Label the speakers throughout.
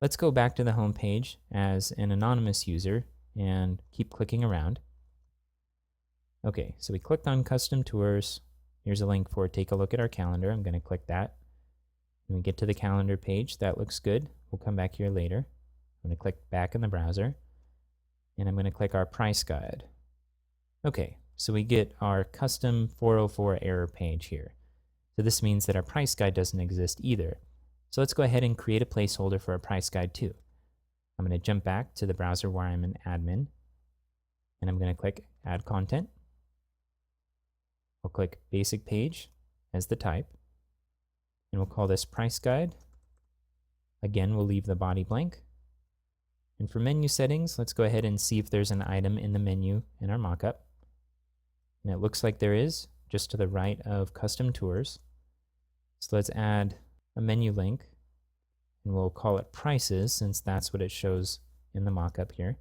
Speaker 1: Let's go back to the home page as an anonymous user and keep clicking around. Okay, so we clicked on custom tours. Here's a link for take a look at our calendar. I'm going to click that. When we get to the calendar page, that looks good. We'll come back here later. I'm going to click back in the browser, and I'm going to click our price guide. Okay, so we get our custom 404 error page here. So this means that our price guide doesn't exist either. So let's go ahead and create a placeholder for our price guide too. I'm going to jump back to the browser where I'm an admin, and I'm going to click Add Content. I'll click Basic Page as the type, and we'll call this Price Guide. Again, we'll leave the body blank. And for menu settings, let's go ahead and see if there's an item in the menu in our mockup. And it looks like there is, just to the right of Custom Tours. So let's add a menu link, and we'll call it Prices since that's what it shows in the mockup here.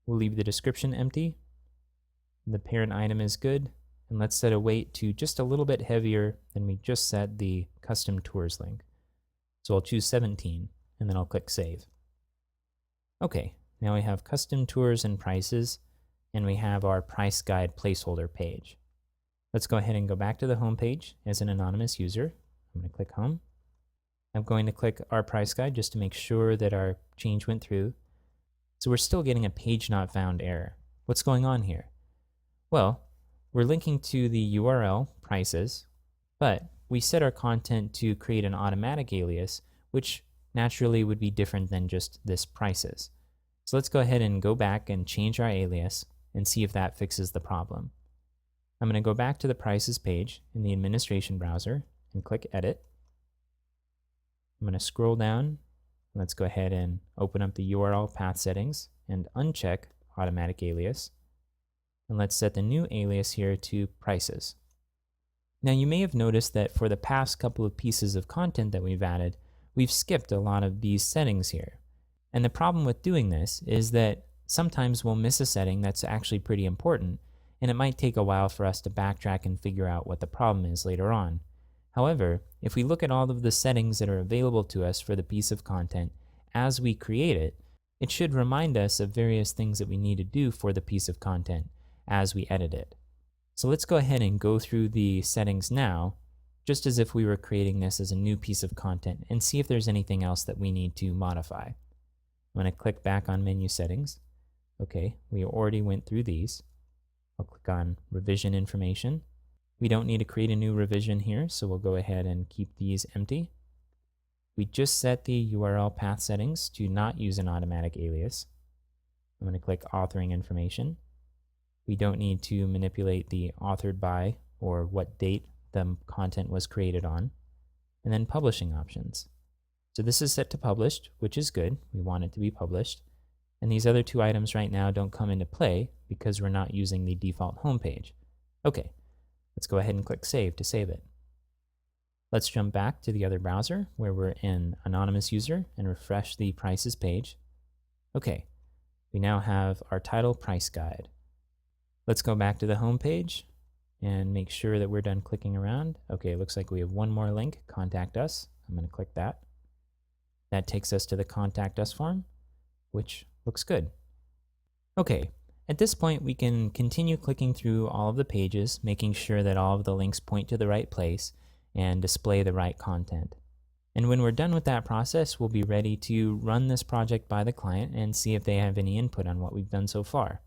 Speaker 1: We'll leave the description empty. The parent item is good, and let's set a weight to just a little bit heavier than we just set the Custom Tours link. So I'll choose 17, and then I'll click Save. Okay, now we have Custom Tours and Prices, and we have our Price Guide placeholder page. Let's go ahead and go back to the home page as an anonymous user. I'm going to click Home. I'm going to click our Price Guide just to make sure that our change went through. So we're still getting a page not found error. What's going on here? Well, we're linking to the URL prices, but we set our content to create an automatic alias, which naturally would be different than just this prices. So let's go ahead and go back and change our alias and see if that fixes the problem. I'm going to go back to the prices page in the administration browser and click Edit. I'm going to scroll down. Let's go ahead and open up the URL path settings and uncheck automatic alias. And let's set the new alias here to prices. Now you may have noticed that for the past couple of pieces of content that we've added, we've skipped a lot of these settings here. And the problem with doing this is that sometimes we'll miss a setting that's actually pretty important, and it might take a while for us to backtrack and figure out what the problem is later on. However, if we look at all of the settings that are available to us for the piece of content as we create it, it should remind us of various things that we need to do for the piece of content as we edit it. So let's go ahead and go through the settings now, just as if we were creating this as a new piece of content, and see if there's anything else that we need to modify. I'm going to click back on menu settings. Okay, we already went through these. I'll click on revision information. We don't need to create a new revision here, so we'll go ahead and keep these empty. We just set the URL path settings to not use an automatic alias. I'm going to click authoring information. We don't need to manipulate the authored by or what date the content was created on. And then publishing options. So this is set to published, which is good. We want it to be published. And these other two items right now don't come into play because we're not using the default homepage. Okay, let's go ahead and click Save to save it. Let's jump back to the other browser where we're in Anonymous User and refresh the Prices page. Okay, we now have our title Price Guide. Let's go back to the home page and make sure that we're done clicking around. Okay, it looks like we have one more link, Contact Us. I'm going to click that. That takes us to the Contact Us form, which looks good. Okay, at this point we can continue clicking through all of the pages, making sure that all of the links point to the right place and display the right content. And when we're done with that process, we'll be ready to run this project by the client and see if they have any input on what we've done so far.